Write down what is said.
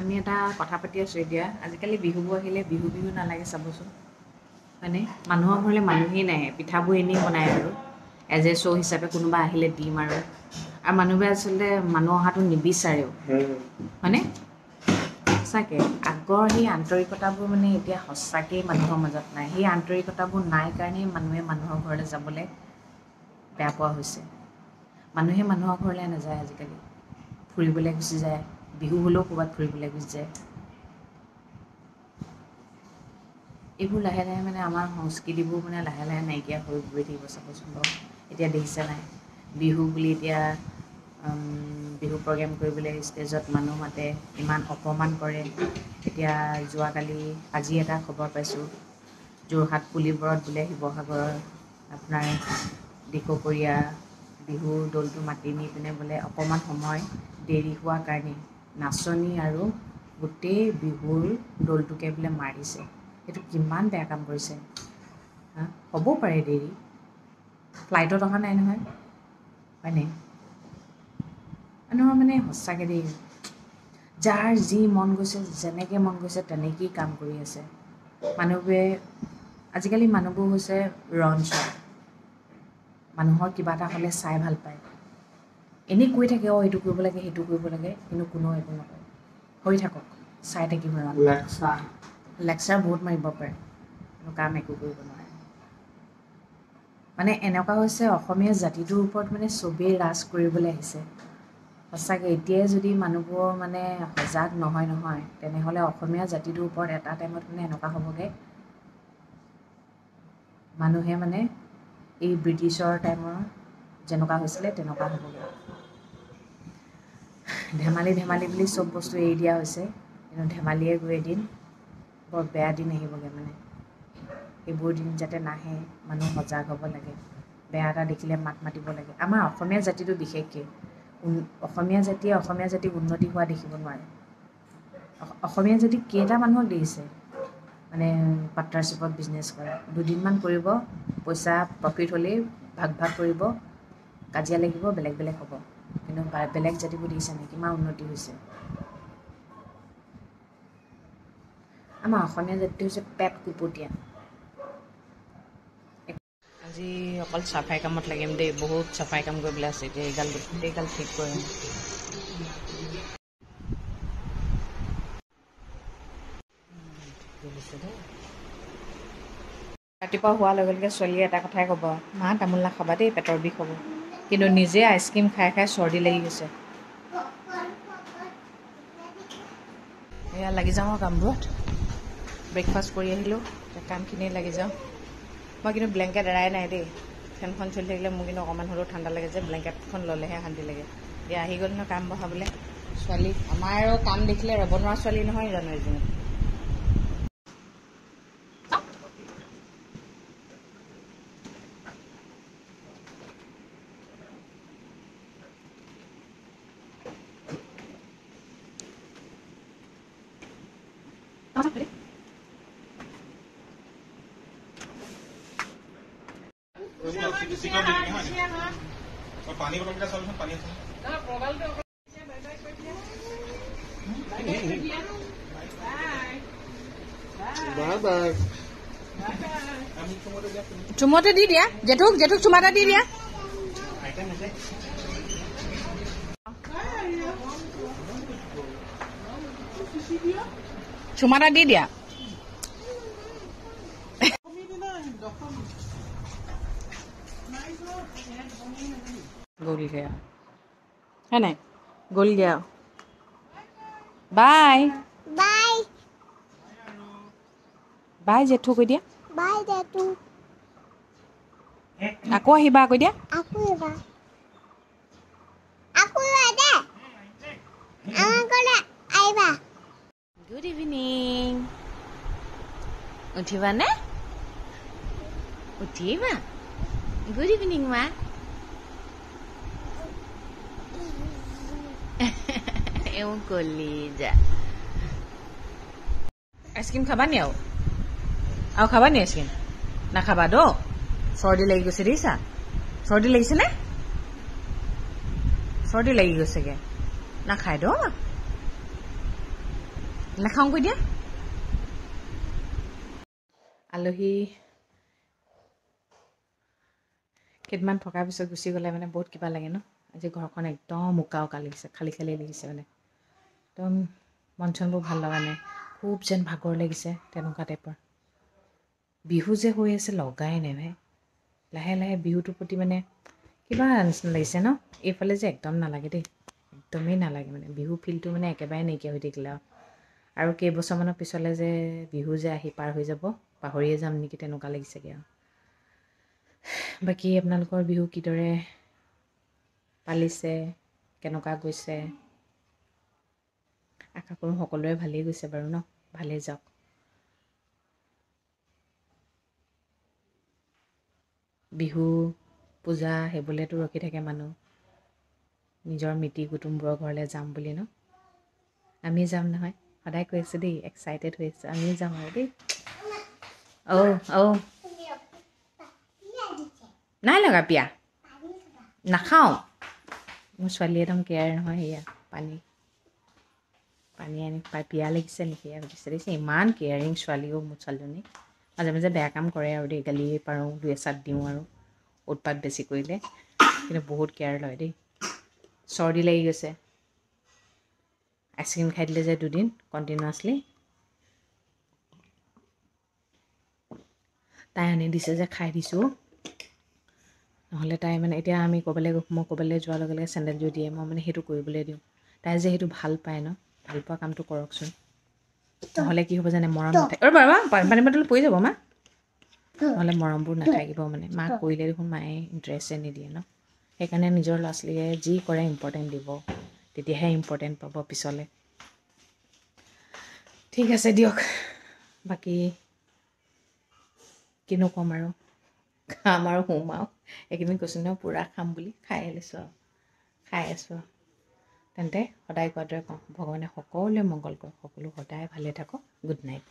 আমি এটা কথা পাতি আছোঁ এতিয়া আজিকালি বিহুবোৰ আহিলে বিহু বিহু নালাগে চাবচোন হয়নে মানুহৰ ঘৰলৈ মানুহেই নাহে পিঠাবোৰ এনেই বনায় আৰু এজ এ শ্ব' হিচাপে কোনোবা আহিলে দিম আৰু মানুহবোৰে আচলতে মানুহ অহাটো নিবিচাৰেও হয়নে সঁচাকৈ আগৰ সেই আন্তৰিকতাবোৰ মানে এতিয়া সঁচাকৈয়ে মানুহৰ মাজত নাই সেই আন্তৰিকতাবোৰ নাই কাৰণেই মানুহে মানুহৰ ঘৰলৈ যাবলৈ বেয়া পোৱা হৈছে মানুহে মানুহৰ ঘৰলৈ নাযায় আজিকালি ফুৰিবলৈ গুচি যায় বিহু হ'লেও ক'ৰবাত ফুৰিবলৈ গুচি যায় এইবোৰ লাহে লাহে মানে আমাৰ সংস্কৃতিবোৰ মানে লাহে লাহে নাইকিয়া হৈ গৈ থাকিব চাবচোন বাৰু এতিয়া দেখিছে নাই বিহু বুলি এতিয়া বিহু প্ৰগ্ৰেম কৰিবলৈ ষ্টেজত মানুহ মাতে ইমান অপমান কৰে এতিয়া যোৱাকালি আজি এটা খবৰ পাইছোঁ যোৰহাট পুলিবৰত বোলে শিৱসাগৰৰ আপোনাৰ দিখৌপৰীয়া বিহুৰ দলটো মাতি নি পিনে বোলে অকণমান সময় দেৰি হোৱাৰ কাৰণে নাচনী আৰু গোটেই বিহুৰ দলটোকে বোলে মাৰিছে সেইটো কিমান বেয়া কাম কৰিছে হ'ব পাৰে দেৰি ফ্লাইটত অহা নাই নহয় হয়নে মানুহৰ মানে সঁচাকৈ দেই যাৰ যি মন গৈছে যেনেকৈ মন গৈছে তেনেকেই কাম কৰি আছে মানুহবোৰে আজিকালি মানুহবোৰ হৈছে ৰঞ্চ মানুহৰ কিবা এটা হ'লে চাই ভাল পায় এনেই কৈ থাকে এইটো কৰিব লাগে সেইটো কৰিব লাগে কিন্তু কোনেও একো নকয় হৈ থাকক চাই থাকিব লেকচাৰ বহুত মাৰিব পাৰে কিন্তু কাম একো কৰিব নোৱাৰে মানে এনেকুৱা হৈছে অসমীয়া জাতিটোৰ ওপৰত মানে চবেই ৰাজ কৰিবলৈ আহিছে সঁচাকৈ এতিয়াই যদি মানুহবোৰ মানে সজাগ নহয় তেনেহ'লে অসমীয়া জাতিটোৰ ওপৰত এটা টাইমত মানে এনেকুৱা হ'বগৈ মানুহে মানে এই ব্ৰিটিছৰ টাইমৰ যেনেকুৱা হৈছিলে তেনেকুৱা হ'বগৈ ধেমালি বুলি চব বস্তু এৰি দিয়া হৈছে কিন্তু ধেমালিয়ে গৈ এদিন বৰ বেয়া দিন আহিবগৈ মানে এইবোৰ দিন যাতে নাহে মানুহ সজাগ হ'ব লাগে বেয়া এটা দেখিলে মাত মাতিব লাগে আমাৰ অসমীয়া জাতিটো বিশেষকৈ অসমীয়া জাতিক উন্নতি হোৱা দেখিব নোৱাৰে অসমীয়া জাতিক কেইটা মানুহক দেখিছে মানে পাৰ্টনাৰশ্বিপত বিজনেছ কৰা দুদিনমান কৰিব পইচা প্ৰফিট হ'লেই ভাগ কৰিব কাজিয়া লাগিব বেলেগ হ'ব কিন্তু বেলেগ জাতিবোৰ দেখিছে নাই কিমান উন্নতি হৈছে আমাৰ অসমীয়া জাতিটো হৈছে পেট কুপটীয়া আজি অকল চাফাই কামত লাগিম দেই বহুত চাফাই কাম কৰিবলৈ আছে এতিয়া এইগাল ঠিক কৰিম ৰাতিপুৱা হোৱাৰ লগে লগে ছোৱালীয়ে এটা কথাই ক'ব মা তামোল নাখাবা দেই পেটৰ বিষ হ'ব কিন্তু নিজে আইচক্ৰীম খাই চৰ্দি লাগি গৈছে এয়া লাগি যাওঁ কামবোৰত ব্ৰেকফাষ্ট কৰি আহিলোঁ কামখিনি লাগি যাওঁ মই কিন্তু ব্লেংকেট এৰাই নাই দেই ফেনখন চলি থাকিলে মোৰ কিন্তু অকণমান হ'লেও ঠাণ্ডা লাগে যে ব্লেংকেটখন ল'লেহে শান্তি লাগে এতিয়া আহি গ'ল নহয় কাম বঢ়াবলৈ ছোৱালী আমাৰ আৰু কাম দেখিলে ৰ'ব নোৱাৰা ছোৱালী নহয় জানো এজনী पानी बोतल का सॉल्यूशन पानी চুমতে দি দিয়া জেঠুক চুমা এটা দি দিয়া চুমা এটা দি দিয়া গ'ল গয়া है नहीं गल गया बाय बाय बाय जेठू কৈ দিয়া बाय जेठू আকৌ আহিবা কৈ দিয়া दे आमा कोले आइबा गुड इवनिंग उठिबा ने उठिबा गुड इवनिंग मा एवं कलिजा आइसक्रीम खाबा नि आउ खाबा नि आइसक्रीम नाखाबा दो सर्दी লাগি গৈছে দিছা सर्दी লাগিছে নে सर्दी লাগি গৈছে গে নাখাই দো নাখাওঁ কৈ দিয়া আলহী কেইদিনমান থকাৰ পিছত গুচি গ'লে মানে বহুত কিবা লাগে ন আজি ঘৰখন একদম উকা উকা লাগিছে খালী খালী লাগিছে মানে একদম মন চনবোৰ ভাল লগা নাই খুব যেন ভাগৰ লাগিছে তেনেকুৱা টাইপৰ বিহু যে হৈ আছে লগাই নাই ভাই লাহে লাহে বিহুটোৰ প্ৰতি মানে কিবা নিচিনা লাগিছে ন এইফালে যে একদম নালাগে দেই একদমেই নালাগে মানে বিহু ফিলটো মানে একেবাৰে নাইকিয়া হৈ থাকিলে আৰু কেইবছৰমানৰ পিছলৈ যে বিহু যে আহি পাৰ হৈ যাব পাহৰিয়ে যাম নেকি তেনেকুৱা লাগিছেগৈ আৰু বাকী আপোনালোকৰ বিহু কিদৰে পালিছে কেনেকুৱা গৈছে আশা কৰোঁ সকলোৰে ভালেই গৈছে বাৰু ন ভালেই যাওক বিহু পূজা সেইবোলেতো ৰখি থাকে মানুহ নিজৰ মিতিৰ কুটুমবোৰৰ ঘৰলৈ যাম বুলি ন আমি যাম নহয় সদায় কৈ আছোঁ দেই এক্সাইটেড হৈ আছোঁ আমিও যাম আৰু দেই নাই লগা পিয়া নাখাওঁ মোৰ ছোৱালী একদম কেয়াৰ নহয় সেয়া পানী আনি পিয়া লাগিছে নেকি সুধিছে দেখিছে ইমান কেয়াৰিং ছোৱালীও মোৰ ছোৱালীজনী মাজে মাজে বেয়া কাম কৰে আৰু দেই গালি পাৰোঁ দুই এচাট দিওঁ আৰু উৎপাত বেছি কৰিলে কিন্তু বহুত কেয়াৰ লয় দেই চৰ্দি লাগি গৈছে আইচক্ৰীম খাই দিলে যে দুদিন কণ্টিনিউৱাছলি তাই আনি দিছে যে খাই দিছোঁ নহ'লে তাই মানে এতিয়া আমি মই ক'ৰবালৈ যোৱাৰ লগে লগে চেণ্ডেলযোৰ দিয়ে মই মানে সেইটো কৰিবলৈ দিওঁ তাই যে সেইটো ভাল পায় ন ভাল পোৱা কামটো কৰকচোন নহ'লে কি হ'ব জানে মৰম নাথাকে বাবা পানী বটল পৰি যাব মা নহ'লে মৰমবোৰ নাথাকিব মানে মাক কৰিলে দেখোন মায়ে ইণ্টাৰেষ্টে নিদিয়ে ন সেইকাৰণে নিজৰ ল'ৰা ছোৱালীয়ে যি কৰে ইম্পৰ্টেণ্ট দিব তেতিয়াহে ইম্পৰ্টেণ্ট পাব পিছলৈ ঠিক আছে দিয়ক বাকী কিনো ক'ম আৰু খাম আৰু শুম আৰু এইকেইদিন কৈছোঁ নহয় পূৰা খাম বুলি খাই আছোঁ আৰু তেন্তে সদায় কোৱাৰ দৰে কওঁ ভগৱানে সকলোৱে মংগল কৰক সকলো সদায় ভালে থাকক গুড নাইট